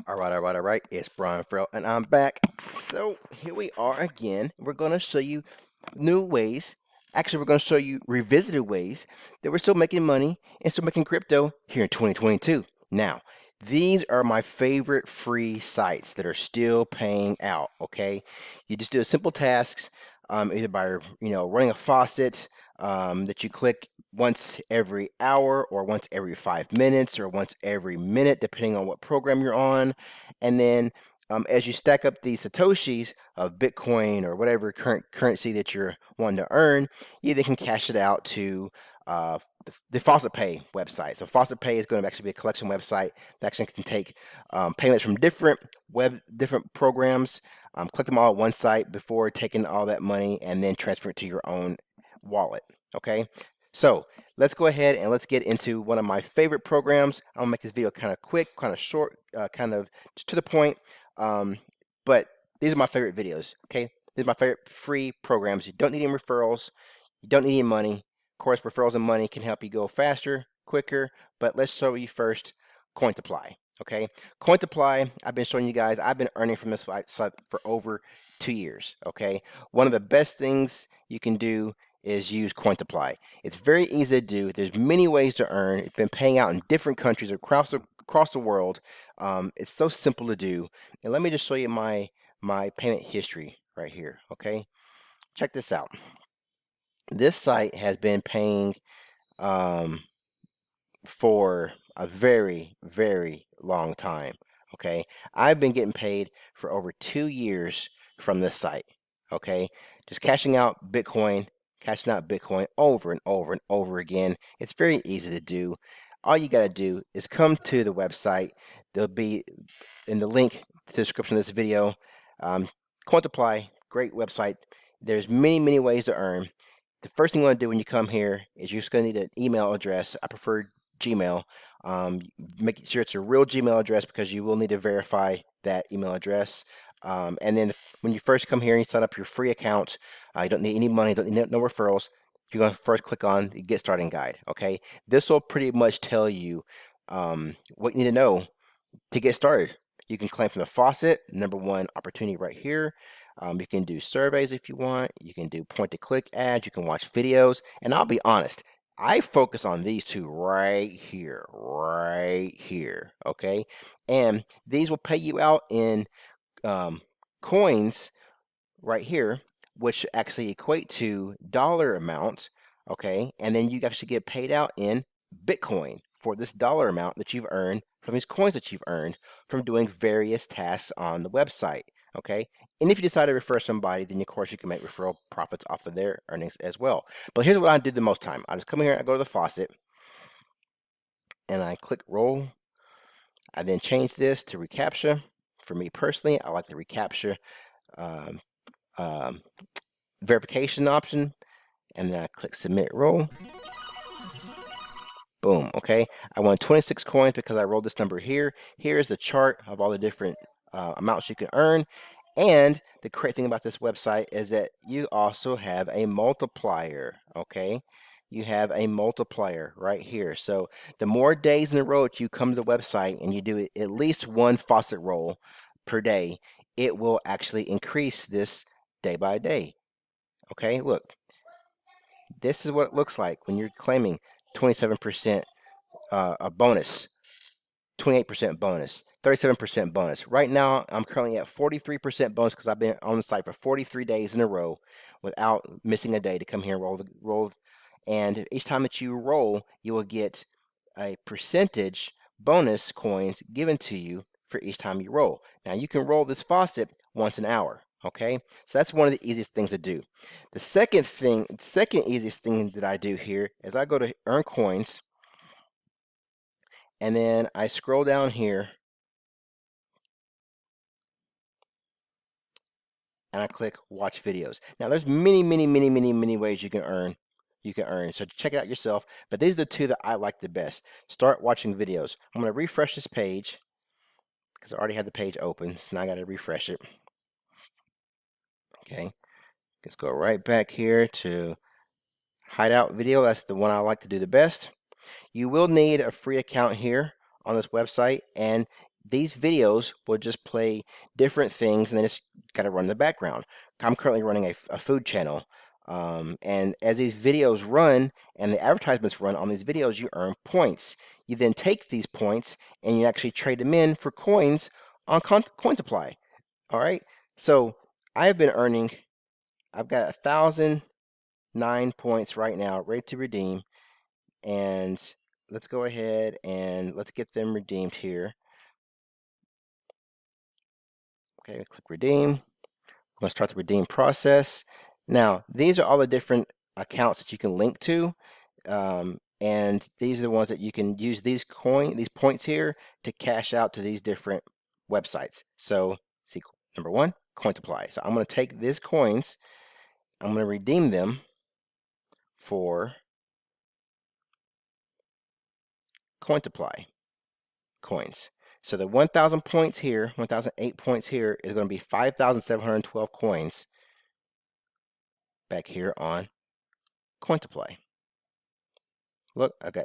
All right. It's Brian Farrell, and I'm back. So here we are again. We're going to show you new ways. Actually, we're going to show you revisited ways that we're still making money and still making crypto here in 2022. Now, these are my favorite free sites that are still paying out. Okay, you just do a simple tasks, either by running a faucet that you click once every hour or once every 5 minutes or once every minute, depending on what program you're on. And then as you stack up these Satoshis of Bitcoin or whatever current currency that you're wanting to earn, you then can cash it out to the FaucetPay website. So FaucetPay is going to actually be a collection website that actually can take payments from different programs, collect them all at one site before taking all that money and then transfer it to your own wallet. Okay, so let's go ahead and let's get into one of my favorite programs. I'm gonna make this video kind of quick, kind of short, kind of just to the point. But these are my favorite videos. Okay, these are my favorite free programs. You don't need any referrals. You don't need any money. Of course, referrals and money can help you go faster, quicker. But let's show you first Cointiply. Okay, Cointiply. I've been showing you guys. I've been earning from this site for over 2 years. Okay, one of the best things you can do is use Cointiply. It's very easy to do. There's many ways to earn. It's been paying out in different countries across the world. It's so simple to do. And let me just show you my payment history right here. Okay, check this out. This site has been paying for a very, very long time. Okay, I've been getting paid for over 2 years from this site. Okay, just cashing out Bitcoin over and over and over again. It's very easy to do. All you got to do is come to the website. There'll be in the link to the description of this video. Cointiply, great website. There's many ways to earn. The first thing you want to do when you come here is you're just going to need an email address. I prefer Gmail. Make sure it's a real Gmail address because you will need to verify that email address. And then when you first come here and you sign up your free account, you don't need any money, don't need no referrals. You're going to first click on the Get Started Guide. Okay, this will pretty much tell you what you need to know to get started. You can claim from the faucet, #1 opportunity right here. You can do surveys if you want. You can do point-to-click ads. You can watch videos. And I'll be honest, I focus on these two right here, okay? And these will pay you out in coins right here, which actually equate to dollar amounts, okay? And then you actually get paid out in Bitcoin for this dollar amount that you've earned from these coins that you've earned from doing various tasks on the website, okay? And if you decide to refer somebody, then of course you can make referral profits off of their earnings as well. But here's what I do the most time. I just come here, I go to the faucet, and I click roll. I then change this to reCAPTCHA. For me personally, I like the reCAPTCHA um, um, verification option, and then I click submit roll. Boom. Okay, I won 26 coins because I rolled this number here. Here is the chart of all the different amounts you can earn. And the great thing about this website is that you also have a multiplier. Okay, you have a multiplier right here. So the more days in a row that you come to the website and you do at least one faucet roll per day, it will actually increase this day by day. Okay, look, this is what it looks like when you're claiming 27% a bonus, 28% bonus, 37% bonus. Right now, I'm currently at 43% bonus because I've been on the site for 43 days in a row without missing a day to come here and roll. And each time that you roll, you will get a percentage bonus coins given to you for each time you roll. Now, you can roll this faucet once an hour. Okay, so that's one of the easiest things to do. The second easiest thing that I do here is I go to earn coins, and then I scroll down here and I click watch videos. Now there's many ways you can earn. So check it out yourself. But these are the two that I like the best. Start watching videos. I'm going to refresh this page because I already had the page open. So now I got to refresh it. Okay. Let's go right back here to hideout video. That's the one I like to do the best. You will need a free account here on this website, and these videos will just play different things, and then it's got to run in the background. I'm currently running a food channel, and as these videos run and the advertisements run on these videos, you earn points. You then take these points and you actually trade them in for coins on Cointiply. All right, so I've been earning. I've got 1,009 points right now, ready to redeem, and let's go ahead and let's get them redeemed here. Okay, click redeem. I'm going to start the redeem process. Now, these are all the different accounts that you can link to, and these are the ones that you can use these points here to cash out to these different websites. So, see, number one, Cointiply. So I'm going to take these coins, I'm going to redeem them for Cointiply coins. So the 1,000 points here, 1,008 points here is going to be 5,712 coins back here on Cointiply. Look, I got,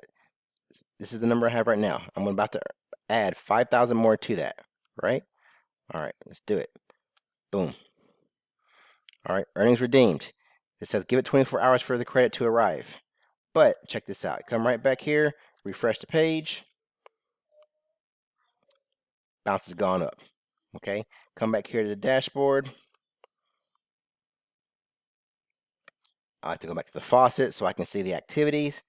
this is the number I have right now. I'm about to add 5,000 more to that, right? All right, let's do it. Boom. All right, earnings redeemed. It says give it 24 hours for the credit to arrive. But check this out. Come right back here, refresh the page. Bounce has gone up. Okay, come back here to the dashboard. I like to go back to the faucet so I can see the activities.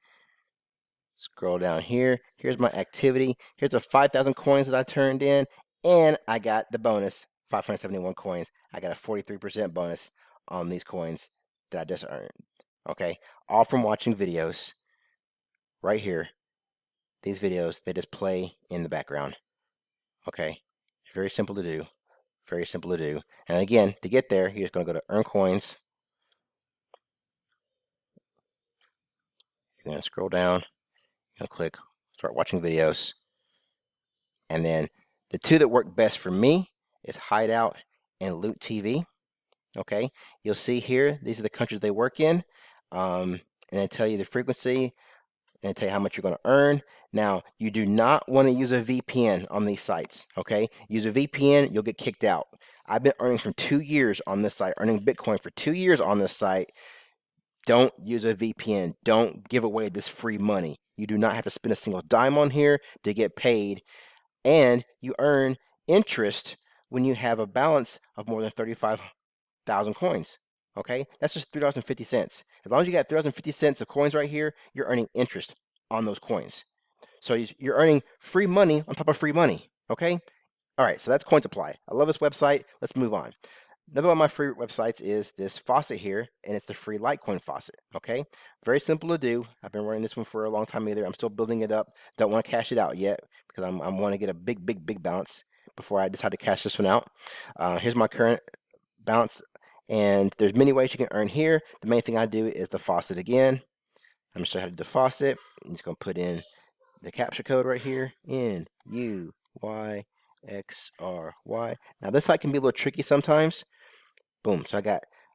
Scroll down here. Here's my activity. Here's the 5,000 coins that I turned in, and I got the bonus, 571 coins. I got a 43% bonus on these coins that I just earned. Okay, all from watching videos right here. These videos, they just play in the background. Okay, very simple to do. Very simple to do. And again, to get there, you're just going to go to Earn Coins. You're going to scroll down. You're going to click Start Watching Videos. And then the two that work best for me is Hideout and Loot TV. Okay, you'll see here, these are the countries they work in. And they tell you the frequency, and tell you how much you're going to earn. Now, you do not want to use a VPN on these sites, okay? Use a VPN, you'll get kicked out. I've been earning for 2 years on this site, earning Bitcoin for 2 years on this site. Don't use a VPN. Don't give away this free money. You do not have to spend a single dime on here to get paid, and you earn interest when you have a balance of more than 35,000 coins. Okay, that's just $3.50. As long as you got 3.50 cents of coins right here, you're earning interest on those coins. So you're earning free money on top of free money. Okay, all right. So that's Cointiply. I love this website. Let's move on. Another one of my free websites is this faucet here, and it's the free Litecoin faucet. Okay, very simple to do. I've been running this one for a long time either. I'm still building it up. Don't want to cash it out yet because I want to get a big balance before I decide to cash this one out. Here's my current balance, and there's many ways you can earn here. The main thing I do is the faucet again. I'm gonna show you how to do the faucet. I'm just gonna put in the captcha code right here, NUYXRY. Now this site can be a little tricky sometimes. Boom. So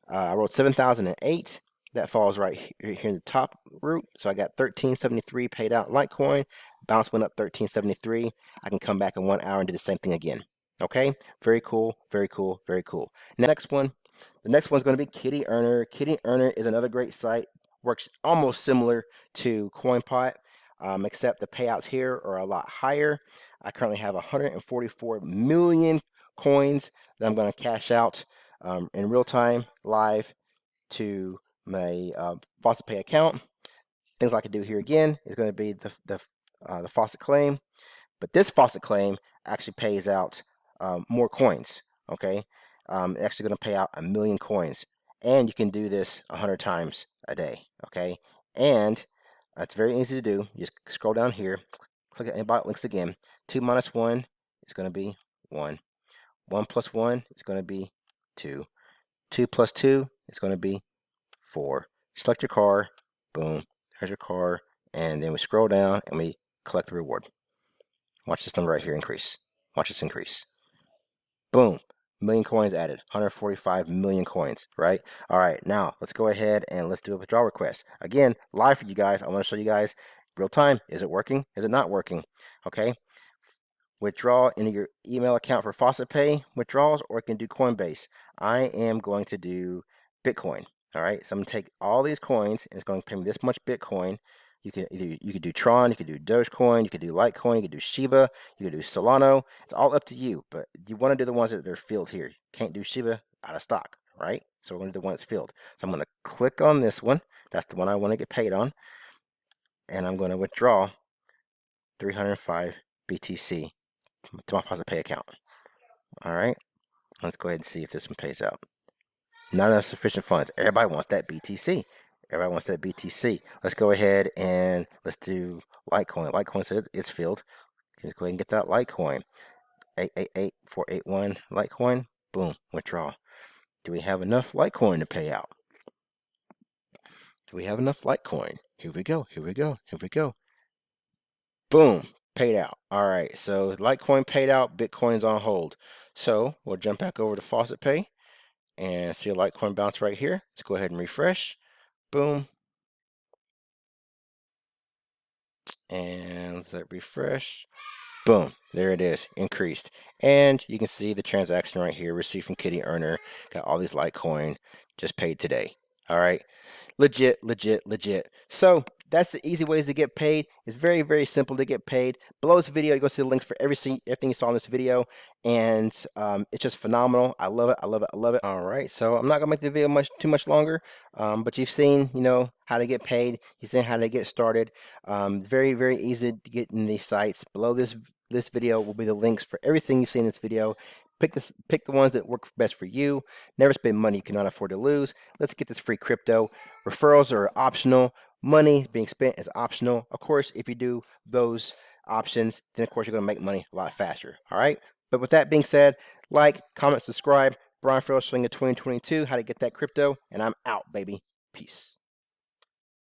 I wrote 7,008. That falls right here in the top root. So I got 1373 paid out Litecoin. Bounce went up 1373. I can come back in 1 hour and do the same thing again. Okay, very cool, very cool, very cool. Next one, the next one's going to be KiddyEarner. KiddyEarner is another great site. Works almost similar to CoinPot, except the payouts here are a lot higher. I currently have 144 million coins that I'm going to cash out in real time, live to my FaucetPay account. Things I could do here again is going to be the faucet claim, but this faucet claim actually pays out more coins. Okay, it's actually going to pay out 1 million coins, and you can do this 100 times a day. Okay, and it's very easy to do. You just scroll down here, click any bot links again. 2 minus 1 is going to be 1. 1 plus 1 is going to be 2. 2 plus 2 is going to be 4. Select your car, boom, there's your car, and then we scroll down and we collect the reward. Watch this number right here increase. Watch this increase. Boom, 1 million coins added, 145 million coins, right? All right, now let's go ahead and let's do a withdrawal request. Again, live for you guys. I want to show you guys real time. Is it working? Is it not working? Okay. withdraw into your email account for FaucetPay withdrawals, or you can do Coinbase. I am going to do Bitcoin. All right, so I'm gonna take all these coins and it's going to pay me this much Bitcoin. You could do Tron, you could do Dogecoin, you could do Litecoin, you could do Shiba, you could do Solano. It's all up to you, but you want to do the ones that are filled here. You can't do Shiba, out of stock, right? So we're going to do the one that's filled. So I'm going to click on this one. That's the one I want to get paid on, and I'm going to withdraw 305 BTC to my FaucetPay account. All right, let's go ahead and see if this one pays out. Not enough sufficient funds. Everybody wants that BTC. Everybody wants that BTC. Let's go ahead and let's do Litecoin. Litecoin says it's filled. Let's go ahead and get that Litecoin. 888481 Litecoin. Boom, withdraw. Do we have enough Litecoin to pay out? Do we have enough Litecoin? Here we go. Here we go. Here we go. Boom, paid out. All right, so Litecoin paid out. Bitcoin's on hold. So we'll jump back over to FaucetPay and see a Litecoin bounce right here. Let's go ahead and refresh. Boom. And let refresh. Boom, there it is, increased. And you can see the transaction right here, received from KiddyEarner. Got all these Litecoin just paid today. All right, legit, legit, legit. So that's the easy ways to get paid. It's very, very simple to get paid. Below this video, you go see the links for everything you saw in this video, and it's just phenomenal. I love it. I love it. I love it. All right, so I'm not gonna make the video too much longer, but you've seen, how to get paid. You've seen how to get started. Very, very easy to get in these sites. Below this video will be the links for everything you've seen in this video. Pick the ones that work best for you. Never spend money you cannot afford to lose. Let's get this free crypto. Referrals are optional. Money being spent is optional. Of course, if you do those options, then of course you're going to make money a lot faster. All right. But with that being said, like, comment, subscribe. Brian Farrell, Swing of 2022. How to get that crypto, and I'm out, baby. Peace.